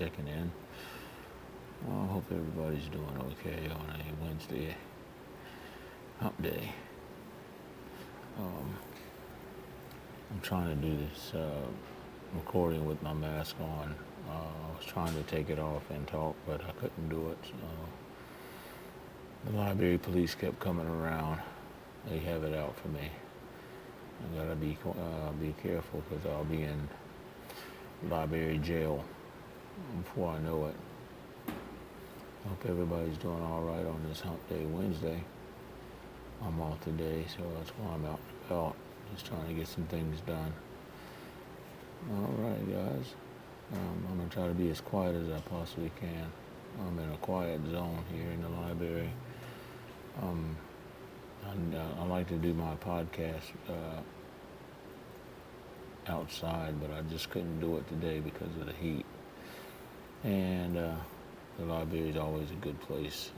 checking in. I hope everybody's doing okay on a Wednesday hump day. I'm trying to do this recording with my mask on. I was trying to take it off and talk, but I couldn't do it. The library police kept coming around. They have it out for me. I gotta be careful because I'll be in library jail before I know it. Hope everybody's doing all right on this hump day Wednesday. I'm off today, so that's why I'm out and about, just trying to get some things done. All right, guys. I'm gonna try to be as quiet as I possibly can. I'm in a quiet zone here in the library. I like to do my podcast outside, but I just couldn't do it today because of the heat. And the library is always a good place,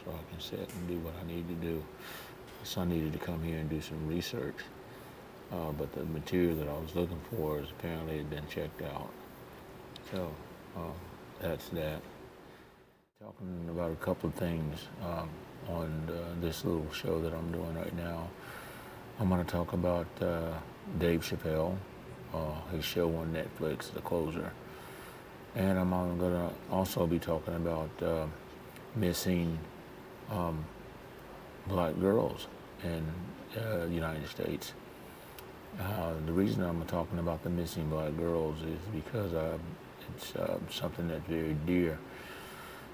so I can sit and do what I need to do. So I needed to come here and do some research, but the material that I was looking for is apparently had been checked out. So that's that. Talking about a couple of things on this little show that I'm doing right now. I'm going to talk about Dave Chappelle, his show on Netflix, The Closer. And I'm going to also be talking about missing black girls in the United States. The reason I'm talking about the missing black girls is because it's something that's very dear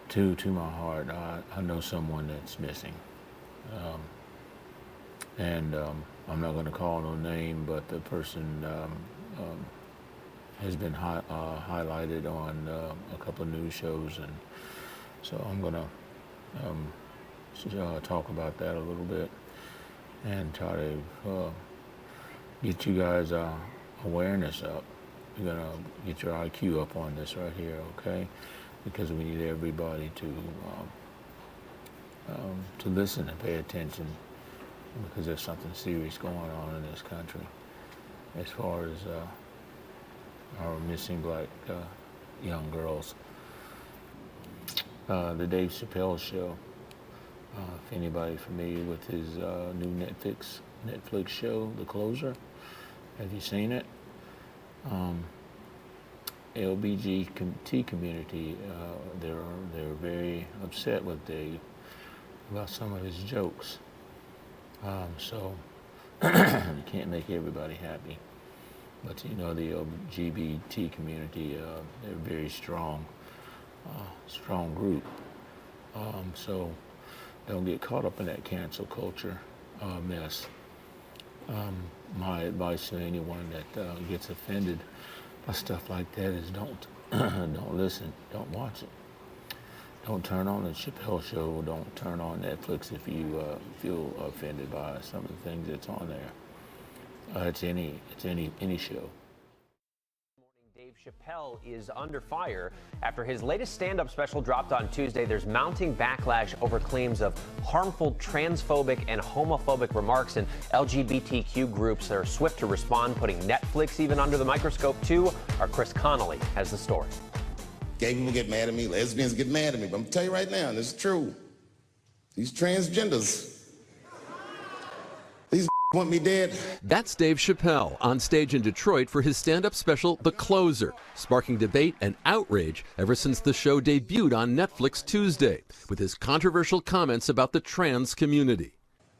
to my heart. I know someone that's missing. And I'm not going to call no name, but the person has been highlighted on a couple of news shows, and so I'm going to talk about that a little bit and try to get you guys awareness up. You're going to get your IQ up on this right here, okay? Because we need everybody to listen and pay attention, because there's something serious going on in this country as far as our missing black young girls. The Dave Chappelle show, if anybody familiar with his new Netflix show, The Closer, have you seen it? LGBT community, they're very upset with Dave about some of his jokes. So you can't make everybody happy, but you know, the LGBT community, they're a very strong group. So don't get caught up in that cancel culture mess. My advice to anyone that gets offended by stuff like that is don't listen, don't watch it. Don't turn on the Chappelle show. Don't turn on Netflix if you feel offended by some of the things that's on there. It's any show. Dave Chappelle is under fire after his latest stand-up special dropped on Tuesday. There's mounting backlash over claims of harmful transphobic and homophobic remarks, and LGBTQ groups are swift to respond, putting Netflix even under the microscope too. Our Chris Connolly has the story. Gay people get mad at me, lesbians get mad at me, but I'm gonna tell you right now, this is true. These transgenders, these want me dead. That's Dave Chappelle on stage in Detroit for his stand-up special, The Closer, sparking debate and outrage ever since the show debuted on Netflix Tuesday, with his controversial comments about the trans community.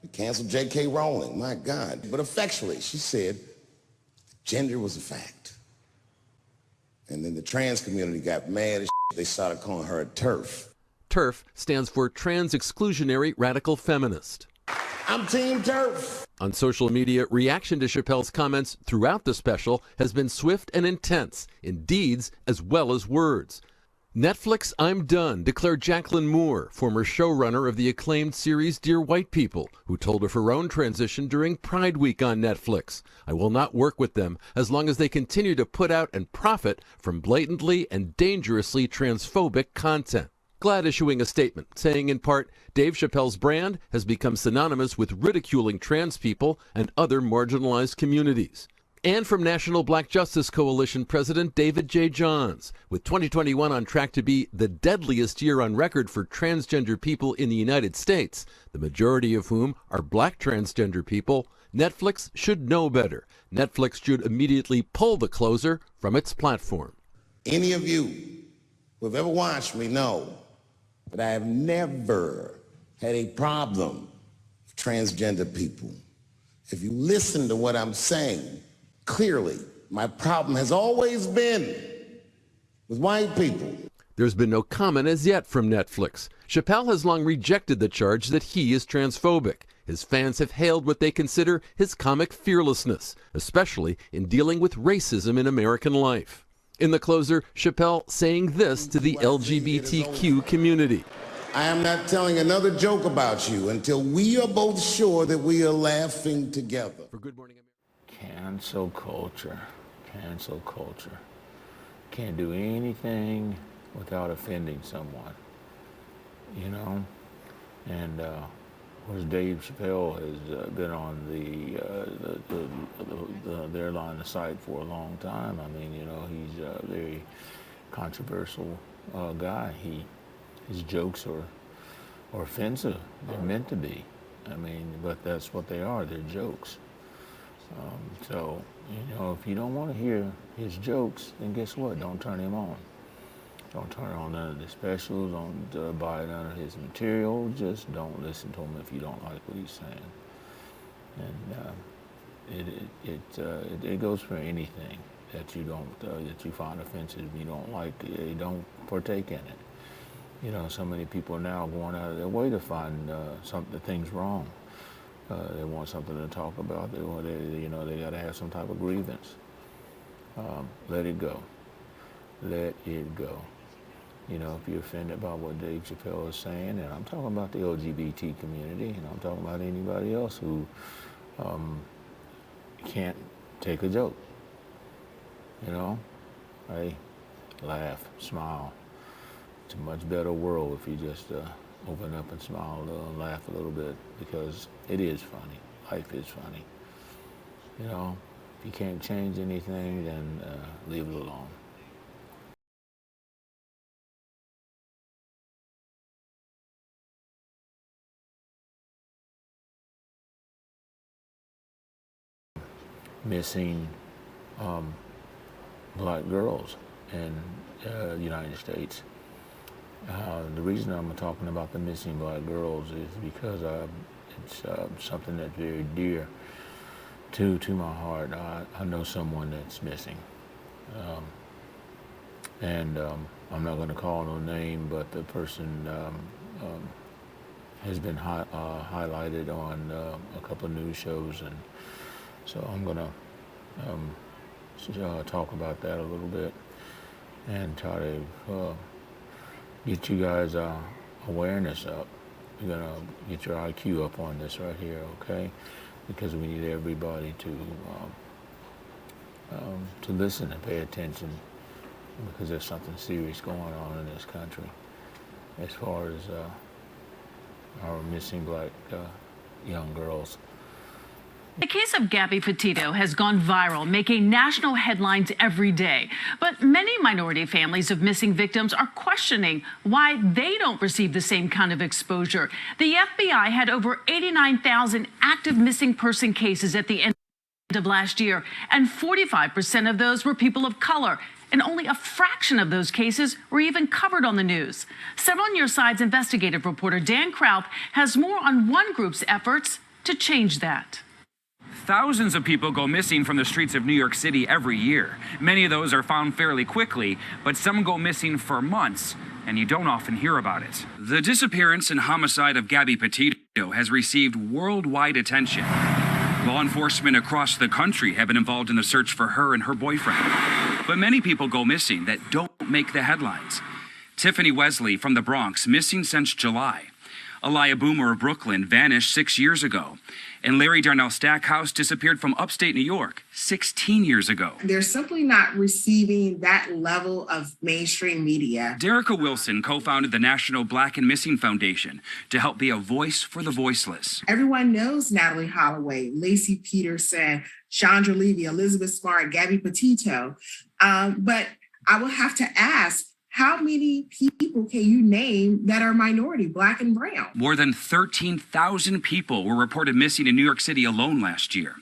We canceled J.K. Rowling, my God. But effectually, she said gender was a fact. And then the trans community got mad as shit. They started calling her a TERF. TERF stands for Trans Exclusionary Radical Feminist. I'm Team TERF. On social media, reaction to Chappelle's comments throughout the special has been swift and intense, in deeds as well as words. Netflix, I'm done, declared Jacqueline Moore, former showrunner of the acclaimed series Dear White People, who told of her own transition during Pride Week on Netflix. I will not work with them as long as they continue to put out and profit from blatantly and dangerously transphobic content. GLAAD issuing a statement saying in part, Dave Chappelle's brand has become synonymous with ridiculing trans people and other marginalized communities. And from National Black Justice Coalition President David J. Johns, with 2021 on track to be the deadliest year on record for transgender people in the United States, the majority of whom are black transgender people, Netflix should know better. Netflix should immediately pull The Closer from its platform. Any of you who have ever watched me know that I have never had a problem with transgender people. If you listen to what I'm saying, clearly, my problem has always been with white people. There's been no comment as yet from Netflix. Chappelle has long rejected the charge that he is transphobic. His fans have hailed what they consider his comic fearlessness, especially in dealing with racism in American life. In The Closer, Chappelle saying this to the LGBTQ community. I am not telling another joke about you until we are both sure that we are laughing together. For Good Morning America. Cancel culture. Cancel culture. Can't do anything without offending someone, you know? And of course, Dave Chappelle has been on their line of sight for a long time. I mean, you know, he's a very controversial guy. His jokes are offensive. They're meant to be. I mean, but that's what they are. They're jokes. So, you know, if you don't want to hear his jokes, then guess what? Don't turn him on. Don't turn on none of the specials. Don't buy none of his material. Just don't listen to him if you don't like what he's saying. And it goes for anything that you don't that you find offensive. You don't like. You don't partake in it. You know, so many people now are going out of their way to find things wrong. They want something to talk about. They got to have some type of grievance. Let it go. Let it go. You know, if you're offended by what Dave Chappelle is saying, and I'm talking about the LGBT community, and I'm talking about anybody else who can't take a joke. You know, hey, laugh, smile. It's a much better world if you just open up and smile a little and laugh a little bit, because it is funny. Life is funny. You know, if you can't change anything, then leave it alone. Missing black girls in the United States. The reason I'm talking about the missing black girls is because it's something that's very dear to my heart. I know someone that's missing, and I'm not going to call no name, but the person has been highlighted on a couple of news shows, and so I'm going to talk about that a little bit and try to get you guys awareness up. You're gonna get your IQ up on this right here, okay? Because we need everybody to listen and pay attention, because there's something serious going on in this country as far as our missing black young girls. The case of Gabby Petito has gone viral, making national headlines every day. But many minority families of missing victims are questioning why they don't receive the same kind of exposure. The FBI had over 89,000 active missing person cases at the end of last year, and 45% of those were people of color. And only a fraction of those cases were even covered on the news. 7 On Your Side's investigative reporter Dan Krauth has more on one group's efforts to change that. Thousands of people go missing from the streets of New York City every year. Many of those are found fairly quickly, but some go missing for months, and you don't often hear about it. The disappearance and homicide of Gabby Petito has received worldwide attention. Law enforcement across the country have been involved in the search for her and her boyfriend. But many people go missing that don't make the headlines. Tiffany Wesley from the Bronx, missing since July. Aliyah Boomer of Brooklyn vanished 6 years ago. And Larry Darnell Stackhouse disappeared from upstate New York 16 years ago. They're simply not receiving that level of mainstream media. Derica Wilson co-founded the National Black and Missing Foundation to help be a voice for the voiceless. Everyone knows Natalie Holloway, Lacey Peterson, Chandra Levy, Elizabeth Smart, Gabby Petito. But I will have to ask, how many people can you name that are minority, Black and brown? More than 13,000 people were reported missing in New York City alone last year.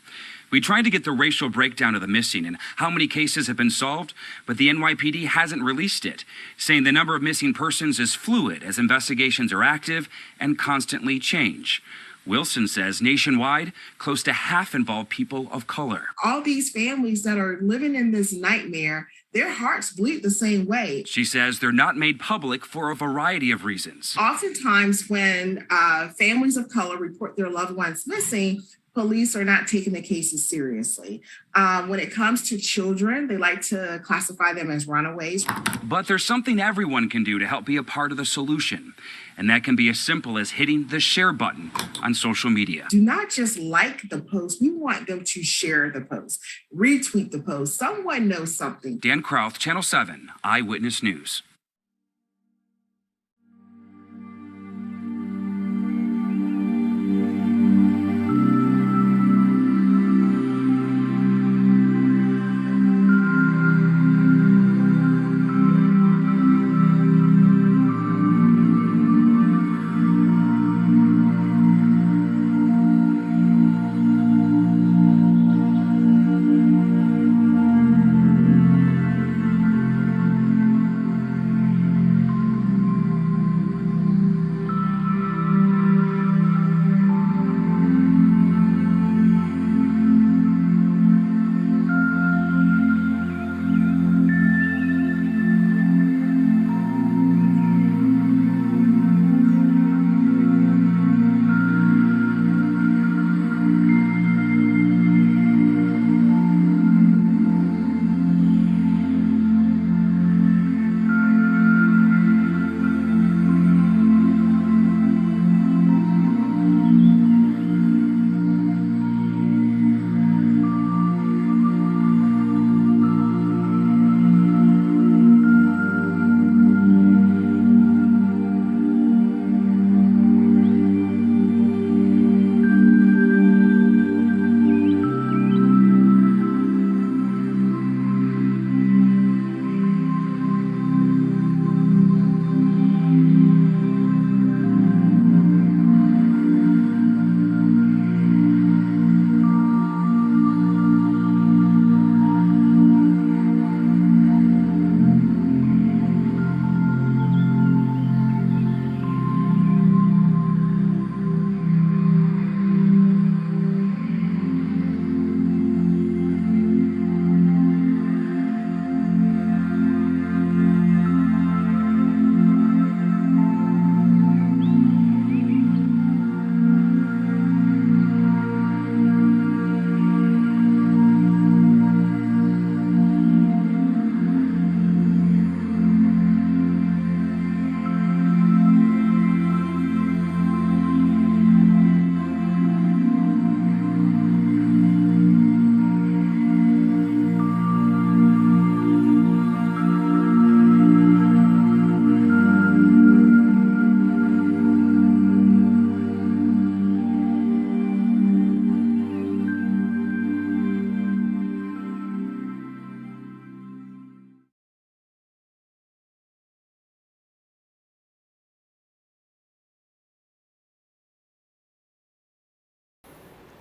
We tried to get the racial breakdown of the missing and how many cases have been solved, but the NYPD hasn't released it, saying the number of missing persons is fluid as investigations are active and constantly change. Wilson says nationwide, close to half involve people of color. All these families that are living in this nightmare, their hearts bleed the same way. She says they're not made public for a variety of reasons. Oftentimes when families of color report their loved ones missing, police are not taking the cases seriously. When it comes to children, they like to classify them as runaways. But there's something everyone can do to help be a part of the solution. And that can be as simple as hitting the share button on social media. Do not just like the post. We want them to share the post, retweet the post. Someone knows something. Dan Krauth, Channel 7, Eyewitness News.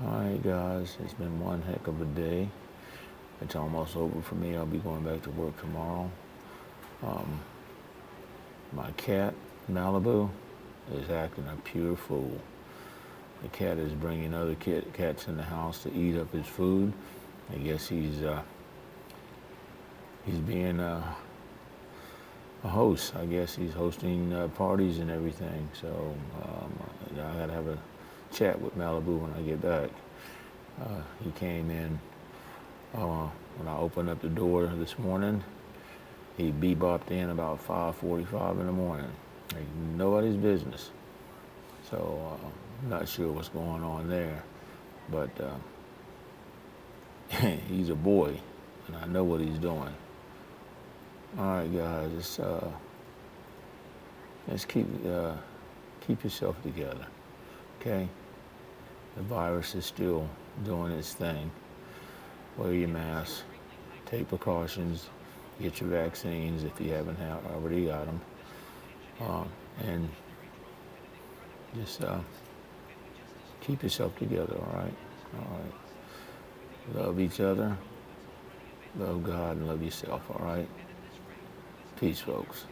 All right, guys, it's been one heck of a day. It's almost over for me. I'll be going back to work tomorrow. My cat, Malibu, is acting a pure fool. The cat is bringing other cats in the house to eat up his food. I guess he's being a host. I guess he's hosting parties and everything. So I gotta have a chat with Malibu when I get back. He came in when I opened up the door this morning. He bebopped in about 5:45 in the morning. Like nobody's business. So I'm not sure what's going on there, but he's a boy, and I know what he's doing. All right, guys, let's keep yourself together, okay? The virus is still doing its thing. wear your mask, take precautions, get your vaccines if you haven't already got them, and just keep yourself together, all right? All right. Love each other, love God, and love yourself, all right? Peace, folks.